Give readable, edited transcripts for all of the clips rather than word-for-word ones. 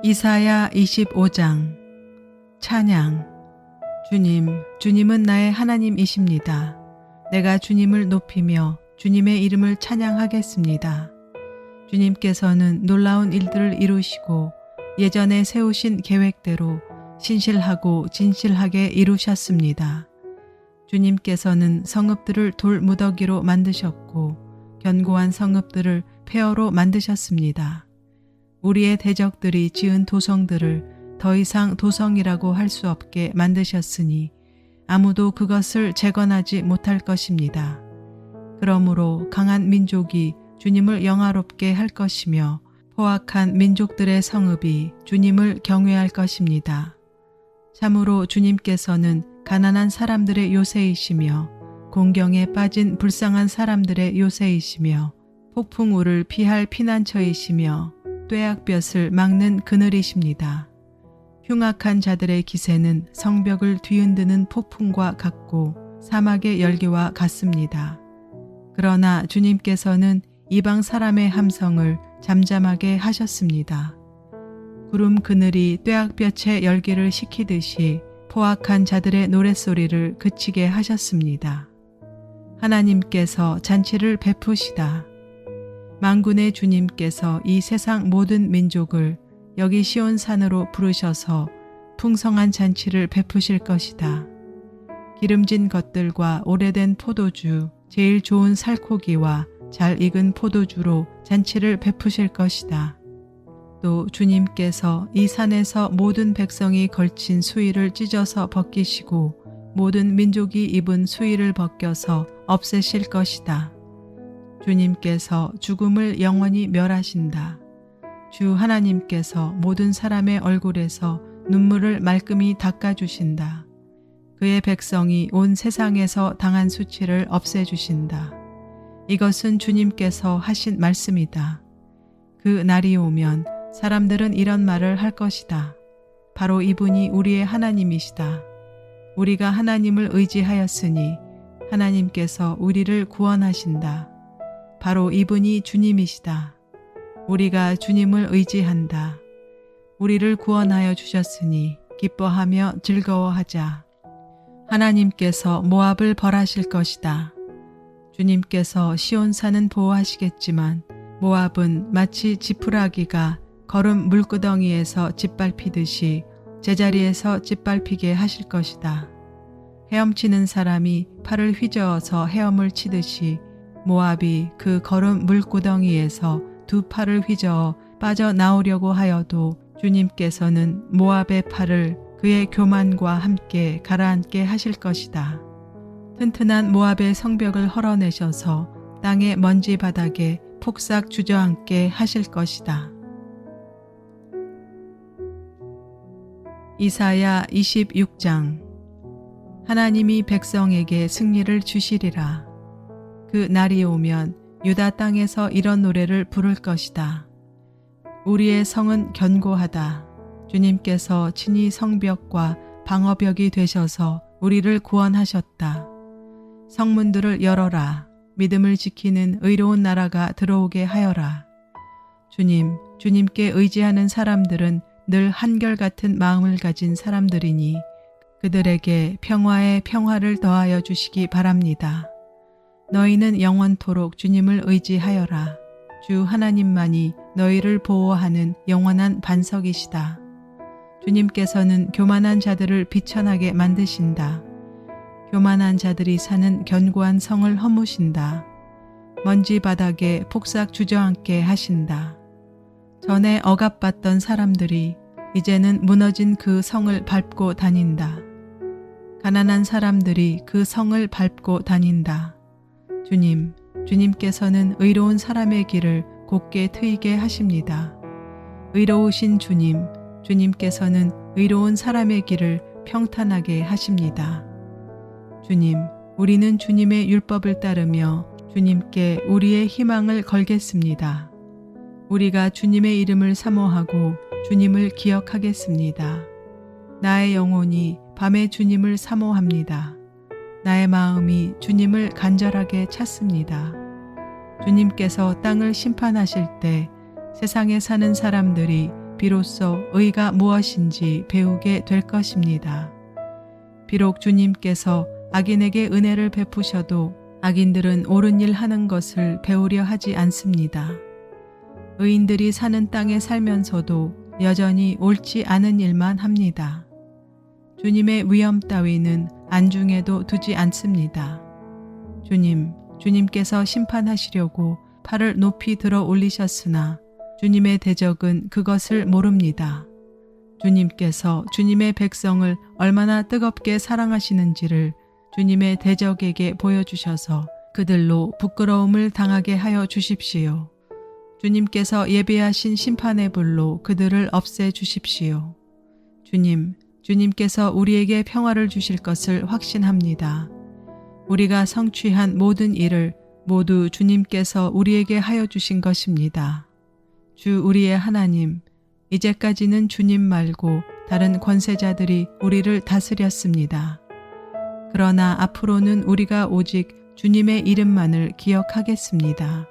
이사야 25장. 찬양. 주님은 나의 하나님이십니다. 내가 주님을 높이며 주님의 이름을 찬양하겠습니다. 주님께서는 놀라운 일들을 이루시고 예전에 세우신 계획대로 신실하고 진실하게 이루셨습니다. 주님께서는 성읍들을 돌무더기로 만드셨고 견고한 성읍들을 폐허로 만드셨습니다. 우리의 대적들이 지은 도성들을 더 이상 도성이라고 할 수 없게 만드셨으니 아무도 그것을 재건하지 못할 것입니다. 그러므로 강한 민족이 주님을 영화롭게 할 것이며 포악한 민족들의 성읍이 주님을 경외할 것입니다. 참으로 주님께서는 가난한 사람들의 요새이시며 공경에 빠진 불쌍한 사람들의 요새이시며 폭풍우를 피할 피난처이시며 뙤약볕을 막는 그늘이십니다. 흉악한 자들의 기세는 성벽을 뒤흔드는 폭풍과 같고 사막의 열기와 같습니다. 그러나 주님께서는 이방 사람의 함성을 잠잠하게 하셨습니다. 구름 그늘이 뙤약볕의 열기를 식히듯이 포악한 자들의 노랫소리를 그치게 하셨습니다. 하나님께서 잔치를 베푸시다. 만군의 주님께서 이 세상 모든 민족을 여기 시온산으로 부르셔서 풍성한 잔치를 베푸실 것이다. 기름진 것들과 오래된 포도주, 제일 좋은 살코기와 잘 익은 포도주로 잔치를 베푸실 것이다. 또 주님께서 이 산에서 모든 백성이 걸친 수의를 찢어서 벗기시고 모든 민족이 입은 수의를 벗겨서 없애실 것이다. 주님께서 죽음을 영원히 멸하신다. 주 하나님께서 모든 사람의 얼굴에서 눈물을 말끔히 닦아주신다. 그의 백성이 온 세상에서 당한 수치를 없애주신다. 이것은 주님께서 하신 말씀이다. 그 날이 오면 사람들은 이런 말을 할 것이다. 바로 이분이 우리의 하나님이시다. 우리가 하나님을 의지하였으니 하나님께서 우리를 구원하신다. 바로 이분이 주님이시다. 우리가 주님을 의지한다. 우리를 구원하여 주셨으니 기뻐하며 즐거워하자. 하나님께서 모압을 벌하실 것이다. 주님께서 시온산은 보호하시겠지만 모압은 마치 지푸라기가 거름 물구덩이에서 짓밟히듯이 제자리에서 짓밟히게 하실 것이다. 헤엄치는 사람이 팔을 휘저어서 헤엄을 치듯이 모압이 그 거름 물구덩이에서 두 팔을 휘저어 빠져나오려고 하여도 주님께서는 모압의 팔을 그의 교만과 함께 가라앉게 하실 것이다. 튼튼한 모압의 성벽을 헐어내셔서 땅의 먼지 바닥에 폭삭 주저앉게 하실 것이다. 이사야 26장. 하나님이 백성에게 승리를 주시리라. 그 날이 오면 유다 땅에서 이런 노래를 부를 것이다. 우리의 성은 견고하다. 주님께서 친히 성벽과 방어벽이 되셔서 우리를 구원하셨다. 성문들을 열어라. 믿음을 지키는 의로운 나라가 들어오게 하여라. 주님께 의지하는 사람들은 늘 한결같은 마음을 가진 사람들이니 그들에게 평화의 평화를 더하여 주시기 바랍니다. 너희는 영원토록 주님을 의지하여라. 주 하나님만이 너희를 보호하는 영원한 반석이시다. 주님께서는 교만한 자들을 비천하게 만드신다. 교만한 자들이 사는 견고한 성을 허무신다. 먼지 바닥에 폭삭 주저앉게 하신다. 전에 억압받던 사람들이 이제는 무너진 그 성을 밟고 다닌다. 가난한 사람들이 그 성을 밟고 다닌다. 주님께서는 의로운 사람의 길을 곧게 트이게 하십니다. 의로우신 주님께서는 의로운 사람의 길을 평탄하게 하십니다. 우리는 주님의 율법을 따르며 주님께 우리의 희망을 걸겠습니다. 우리가 주님의 이름을 사모하고 주님을 기억하겠습니다. 나의 영혼이 밤에 주님을 사모합니다. 나의 마음이 주님을 간절하게 찾습니다. 주님께서 땅을 심판하실 때 세상에 사는 사람들이 비로소 의가 무엇인지 배우게 될 것입니다. 비록 주님께서 악인에게 은혜를 베푸셔도 악인들은 옳은 일 하는 것을 배우려 하지 않습니다. 의인들이 사는 땅에 살면서도 여전히 옳지 않은 일만 합니다. 주님의 위엄 따위는 안중에도 두지 않습니다. 주님께서 심판하시려고 팔을 높이 들어 올리셨으나 주님의 대적은 그것을 모릅니다. 주님께서 주님의 백성을 얼마나 뜨겁게 사랑하시는지를 주님의 대적에게 보여주셔서 그들로 부끄러움을 당하게 하여 주십시오. 주님께서 예비하신 심판의 불로 그들을 없애 주십시오. 주님께서 우리에게 평화를 주실 것을 확신합니다. 우리가 성취한 모든 일을 모두 주님께서 우리에게 하여 주신 것입니다. 주 우리의 하나님, 이제까지는 주님 말고 다른 권세자들이 우리를 다스렸습니다. 그러나 앞으로는 우리가 오직 주님의 이름만을 기억하겠습니다.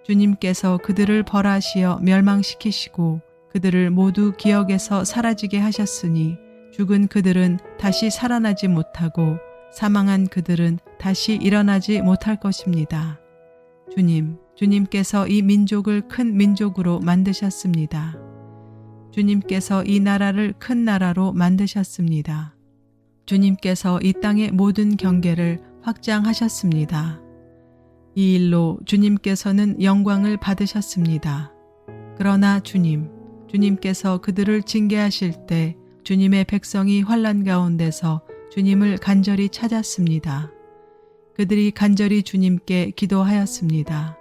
주님께서 그들을 벌하시어 멸망시키시고 그들을 모두 기억에서 사라지게 하셨으니 죽은 그들은 다시 살아나지 못하고 사망한 그들은 다시 일어나지 못할 것입니다. 주님께서 이 민족을 큰 민족으로 만드셨습니다. 주님께서 이 나라를 큰 나라로 만드셨습니다. 주님께서 이 땅의 모든 경계를 확장하셨습니다. 이 일로 주님께서는 영광을 받으셨습니다. 그러나 주님께서 그들을 징계하실 때 주님의 백성이 환난 가운데서 주님을 간절히 찾았습니다. 그들이 간절히 주님께 기도하였습니다.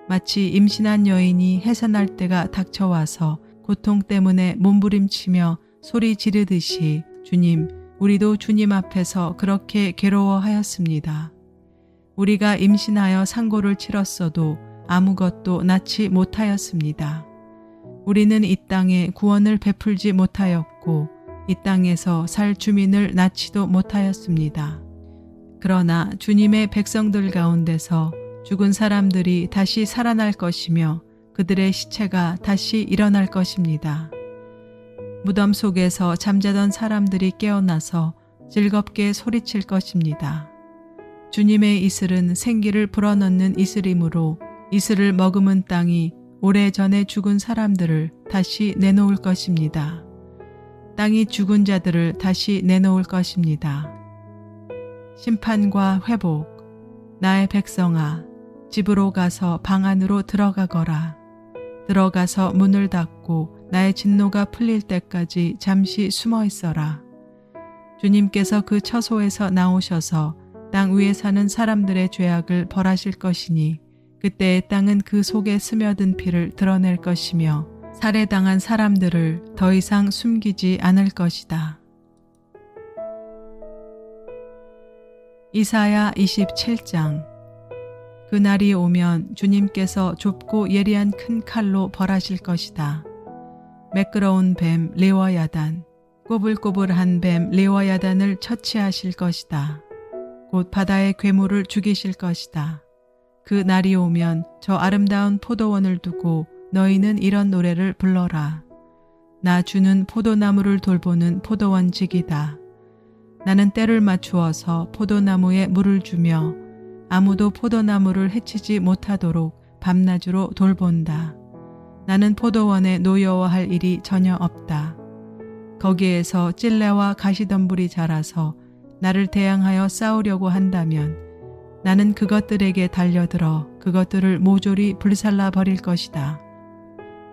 마치 임신한 여인이 해산할 때가 닥쳐와서 고통 때문에 몸부림치며 소리 지르듯이 우리도 주님 앞에서 그렇게 괴로워하였습니다. 우리가 임신하여 상고를 치렀어도 아무것도 낳지 못하였습니다. 우리는 이 땅에 구원을 베풀지 못하였고 이 땅에서 살 주민을 낳지도 못하였습니다. 그러나 주님의 백성들 가운데서 죽은 사람들이 다시 살아날 것이며 그들의 시체가 다시 일어날 것입니다. 무덤 속에서 잠자던 사람들이 깨어나서 즐겁게 소리칠 것입니다. 주님의 이슬은 생기를 불어넣는 이슬이므로 이슬을 머금은 땅이 오래전에 죽은 사람들을 다시 내놓을 것입니다. 땅이 죽은 자들을 다시 내놓을 것입니다. 심판과 회복. 나의 백성아, 집으로 가서 방 안으로 들어가거라. 들어가서 문을 닫고 나의 진노가 풀릴 때까지 잠시 숨어 있어라. 주님께서 그 처소에서 나오셔서 땅 위에 사는 사람들의 죄악을 벌하실 것이니 그때의 땅은 그 속에 스며든 피를 드러낼 것이며 살해당한 사람들을 더 이상 숨기지 않을 것이다. 이사야 27장. 그날이 오면 주님께서 좁고 예리한 큰 칼로 벌하실 것이다. 매끄러운 뱀 레와야단, 꼬불꼬불한 뱀 레와야단을 처치하실 것이다. 곧 바다의 괴물을 죽이실 것이다. 그 날이 오면 저 아름다운 포도원을 두고 너희는 이런 노래를 불러라. 나 주는 포도나무를 돌보는 포도원직이다. 나는 때를 맞추어서 포도나무에 물을 주며 아무도 포도나무를 해치지 못하도록 밤낮으로 돌본다. 나는 포도원에 노여워할 일이 전혀 없다. 거기에서 찔레와 가시덤불이 자라서 나를 대항하여 싸우려고 한다면 나는 그것들에게 달려들어 그것들을 모조리 불살라 버릴 것이다.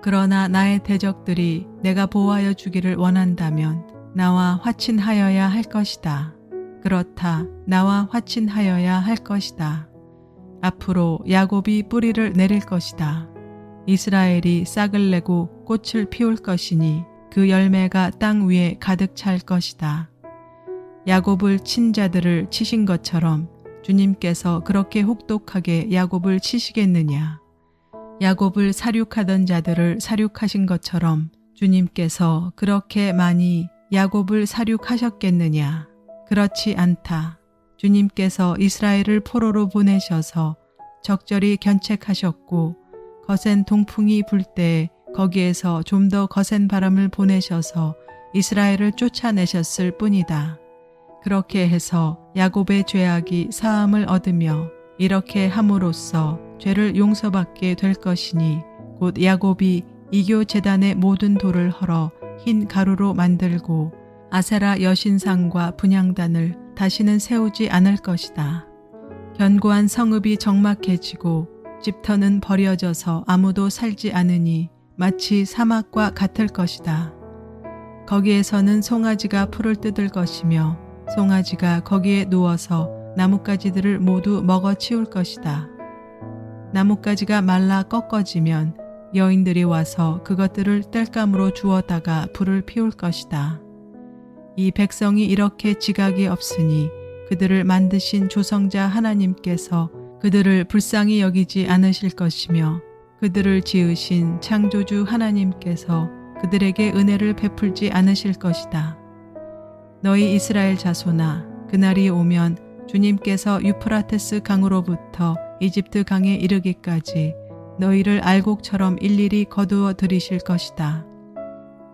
그러나 나의 대적들이 내가 보호하여 주기를 원한다면 나와 화친하여야 할 것이다. 그렇다, 나와 화친하여야 할 것이다. 앞으로 야곱이 뿌리를 내릴 것이다. 이스라엘이 싹을 내고 꽃을 피울 것이니 그 열매가 땅 위에 가득 찰 것이다. 야곱을 친 자들을 치신 것처럼 주님께서 그렇게 혹독하게 야곱을 치시겠느냐. 야곱을 사륙하던 자들을 사륙하신 것처럼 주님께서 그렇게 많이 야곱을 사륙하셨겠느냐. 그렇지 않다. 주님께서 이스라엘을 포로로 보내셔서 적절히 견책하셨고 거센 동풍이 불 때 거기에서 좀 더 거센 바람을 보내셔서 이스라엘을 쫓아내셨을 뿐이다. 그렇게 해서 야곱의 죄악이 사함을 얻으며 이렇게 함으로써 죄를 용서받게 될 것이니 곧 야곱이 이교 제단의 모든 돌을 헐어 흰 가루로 만들고 아세라 여신상과 분향단을 다시는 세우지 않을 것이다. 견고한 성읍이 적막해지고 집터는 버려져서 아무도 살지 않으니 마치 사막과 같을 것이다. 거기에서는 송아지가 풀을 뜯을 것이며 송아지가 거기에 누워서 나뭇가지들을 모두 먹어 치울 것이다. 나뭇가지가 말라 꺾어지면 여인들이 와서 그것들을 땔감으로 주워다가 불을 피울 것이다. 이 백성이 이렇게 지각이 없으니 그들을 만드신 조성자 하나님께서 그들을 불쌍히 여기지 않으실 것이며 그들을 지으신 창조주 하나님께서 그들에게 은혜를 베풀지 않으실 것이다. 너희 이스라엘 자손아, 그날이 오면 주님께서 유프라테스 강으로부터 이집트 강에 이르기까지 너희를 알곡처럼 일일이 거두어 들이실 것이다.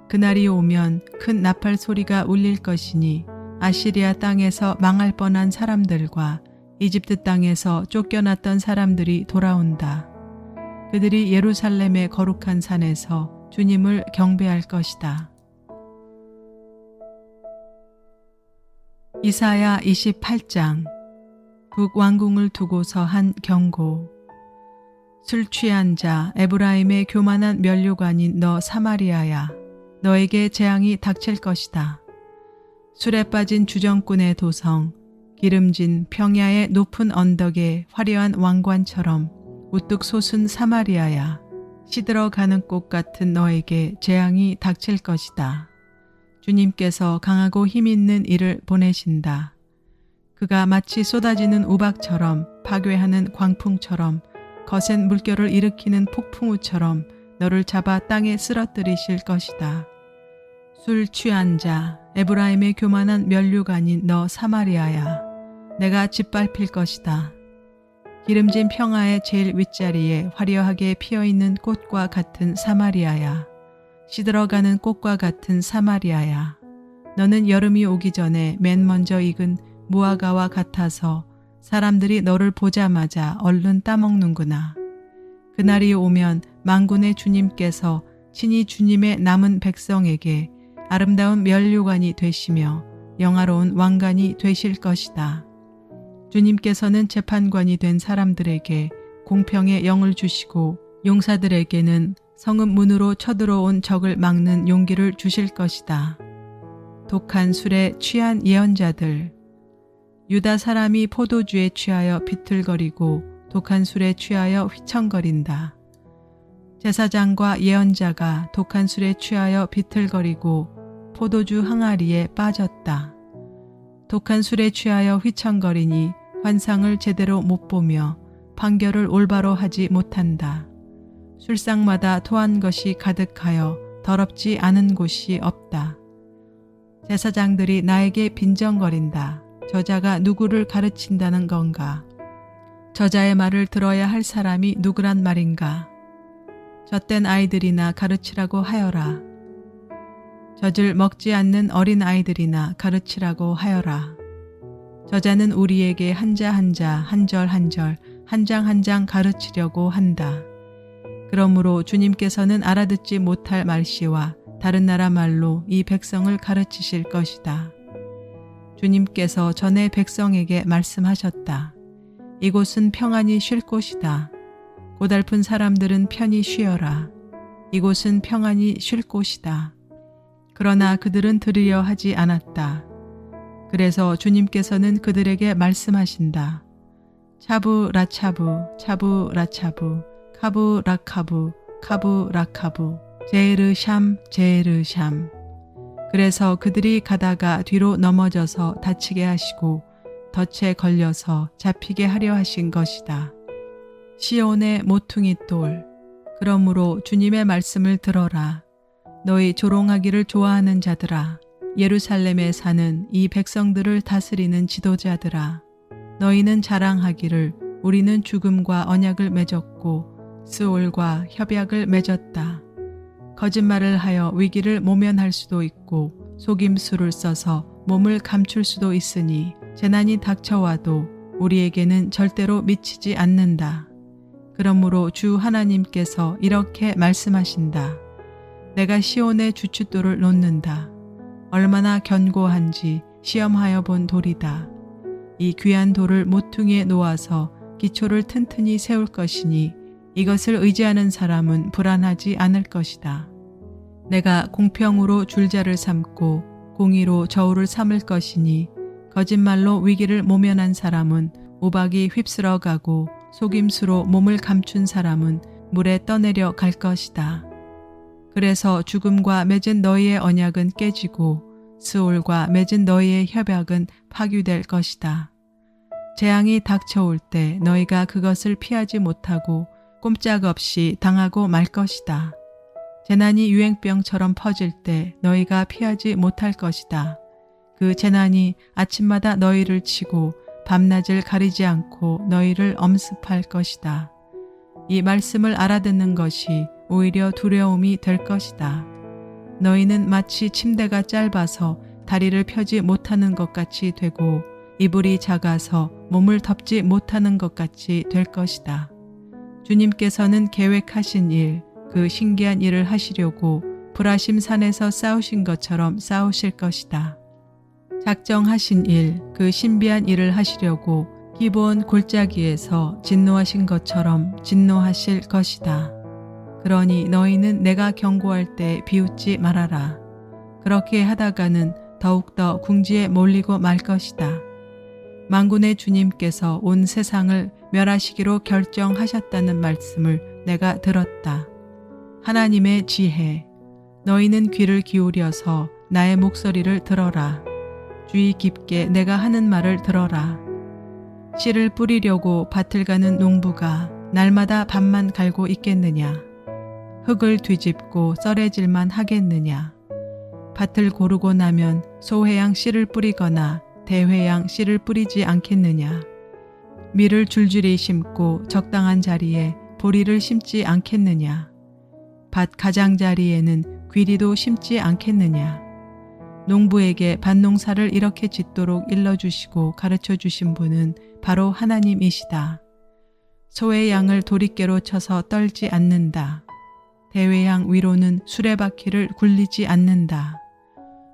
그날이 오면 큰 나팔 소리가 울릴 것이니 아시리아 땅에서 망할 뻔한 사람들과 이집트 땅에서 쫓겨났던 사람들이 돌아온다. 그들이 예루살렘의 거룩한 산에서 주님을 경배할 것이다. 이사야 28장. 북왕궁을 두고서 한 경고. 술 취한 자 에브라임의 교만한 면류관인 너 사마리아야, 너에게 재앙이 닥칠 것이다. 술에 빠진 주정꾼의 도성, 기름진 평야의 높은 언덕의 화려한 왕관처럼 우뚝 솟은 사마리아야, 시들어가는 꽃 같은 너에게 재앙이 닥칠 것이다. 주님께서 강하고 힘있는 이를 보내신다. 그가 마치 쏟아지는 우박처럼 파괴하는 광풍처럼 거센 물결을 일으키는 폭풍우처럼 너를 잡아 땅에 쓰러뜨리실 것이다. 술 취한 자 에브라임의 교만한 면류관인 너 사마리아야, 내가 짓밟힐 것이다. 기름진 평화의 제일 윗자리에 화려하게 피어있는 꽃과 같은 사마리아야, 시들어가는 꽃과 같은 사마리아야, 너는 여름이 오기 전에 맨 먼저 익은 무화과와 같아서 사람들이 너를 보자마자 얼른 따먹는구나. 그날이 오면 만군의 주님께서 친히 주님의 남은 백성에게 아름다운 면류관이 되시며 영화로운 왕관이 되실 것이다. 주님께서는 재판관이 된 사람들에게 공평의 영을 주시고 용사들에게는 성읍 문으로 쳐들어온 적을 막는 용기를 주실 것이다. 독한 술에 취한 예언자들. 유다 사람이 포도주에 취하여 비틀거리고 독한 술에 취하여 휘청거린다. 제사장과 예언자가 독한 술에 취하여 비틀거리고 포도주 항아리에 빠졌다. 독한 술에 취하여 휘청거리니 환상을 제대로 못 보며 판결을 올바로 하지 못한다. 술상마다 토한 것이 가득하여 더럽지 않은 곳이 없다. 제사장들이 나에게 빈정거린다. 저자가 누구를 가르친다는 건가? 저자의 말을 들어야 할 사람이 누구란 말인가? 젖된 아이들이나 가르치라고 하여라. 젖을 먹지 않는 어린 아이들이나 가르치라고 하여라. 저자는 우리에게 한자 한자, 한절 한절, 한 장 한 장 가르치려고 한다. 그러므로 주님께서는 알아듣지 못할 말씨와 다른 나라 말로 이 백성을 가르치실 것이다. 주님께서 전에 백성에게 말씀하셨다. 이곳은 평안히 쉴 곳이다. 고달픈 사람들은 편히 쉬어라. 이곳은 평안히 쉴 곳이다. 그러나 그들은 들으려 하지 않았다. 그래서 주님께서는 그들에게 말씀하신다. 차부 라차부, 차부 라차부, 카부 라카부, 카부 라카부, 제르샴 제르샴. 그래서 그들이 가다가 뒤로 넘어져서 다치게 하시고 덫에 걸려서 잡히게 하려 하신 것이다. 시온의 모퉁이 돌. 그러므로 주님의 말씀을 들어라. 너희 조롱하기를 좋아하는 자들아, 예루살렘에 사는 이 백성들을 다스리는 지도자들아, 너희는 자랑하기를 우리는 죽음과 언약을 맺었고 스올과 협약을 맺었다. 거짓말을 하여 위기를 모면할 수도 있고 속임수를 써서 몸을 감출 수도 있으니 재난이 닥쳐와도 우리에게는 절대로 미치지 않는다. 그러므로 주 하나님께서 이렇게 말씀하신다. 내가 시온의 주춧돌을 놓는다. 얼마나 견고한지 시험하여 본 돌이다. 이 귀한 돌을 모퉁이에 놓아서 기초를 튼튼히 세울 것이니 이것을 의지하는 사람은 불안하지 않을 것이다. 내가 공평으로 줄자를 삼고 공의로 저울을 삼을 것이니 거짓말로 위기를 모면한 사람은 우박이 휩쓸어가고 속임수로 몸을 감춘 사람은 물에 떠내려 갈 것이다. 그래서 죽음과 맺은 너희의 언약은 깨지고 스올과 맺은 너희의 협약은 파괴될 것이다. 재앙이 닥쳐올 때 너희가 그것을 피하지 못하고 꼼짝없이 당하고 말 것이다. 재난이 유행병처럼 퍼질 때 너희가 피하지 못할 것이다. 그 재난이 아침마다 너희를 치고 밤낮을 가리지 않고 너희를 엄습할 것이다. 이 말씀을 알아듣는 것이 오히려 두려움이 될 것이다. 너희는 마치 침대가 짧아서 다리를 펴지 못하는 것 같이 되고 이불이 작아서 몸을 덮지 못하는 것 같이 될 것이다. 주님께서는 계획하신 일, 그 신기한 일을 하시려고 브라심 산에서 싸우신 것처럼 싸우실 것이다. 작정하신 일, 그 신비한 일을 하시려고 기브온 골짜기에서 진노하신 것처럼 진노하실 것이다. 그러니 너희는 내가 경고할 때 비웃지 말아라. 그렇게 하다가는 더욱더 궁지에 몰리고 말 것이다. 만군의 주님께서 온 세상을 멸하시기로 결정하셨다는 말씀을 내가 들었다. 하나님의 지혜, 너희는 귀를 기울여서 나의 목소리를 들어라. 주의 깊게 내가 하는 말을 들어라. 씨를 뿌리려고 밭을 가는 농부가 날마다 밭만 갈고 있겠느냐? 흙을 뒤집고 썰해질만 하겠느냐? 밭을 고르고 나면 소회양 씨를 뿌리거나 대회양 씨를 뿌리지 않겠느냐? 밀을 줄줄이 심고 적당한 자리에 보리를 심지 않겠느냐? 밭 가장자리에는 귀리도 심지 않겠느냐? 농부에게 밭농사를 이렇게 짓도록 일러주시고 가르쳐주신 분은 바로 하나님이시다. 소의 양을 도리깨로 쳐서 떨지 않는다. 대회양 위로는 수레바퀴를 굴리지 않는다.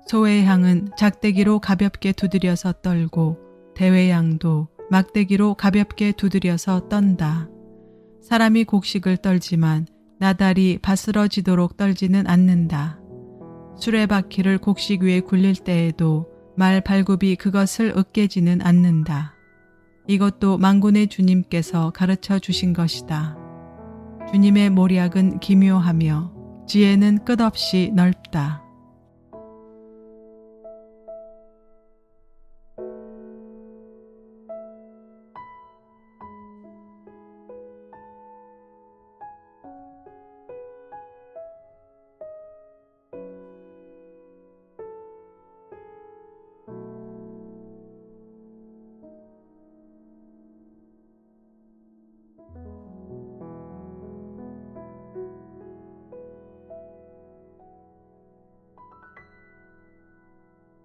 소의 향은 작대기로 가볍게 두드려서 떨고 대회양도 막대기로 가볍게 두드려서 떤다. 사람이 곡식을 떨지만 나달이 바스러지도록 떨지는 않는다. 수레바퀴를 곡식 위에 굴릴 때에도 말 발굽이 그것을 으깨지는 않는다. 이것도 만군의 주님께서 가르쳐 주신 것이다. 주님의 모략은 기묘하며 지혜는 끝없이 넓다.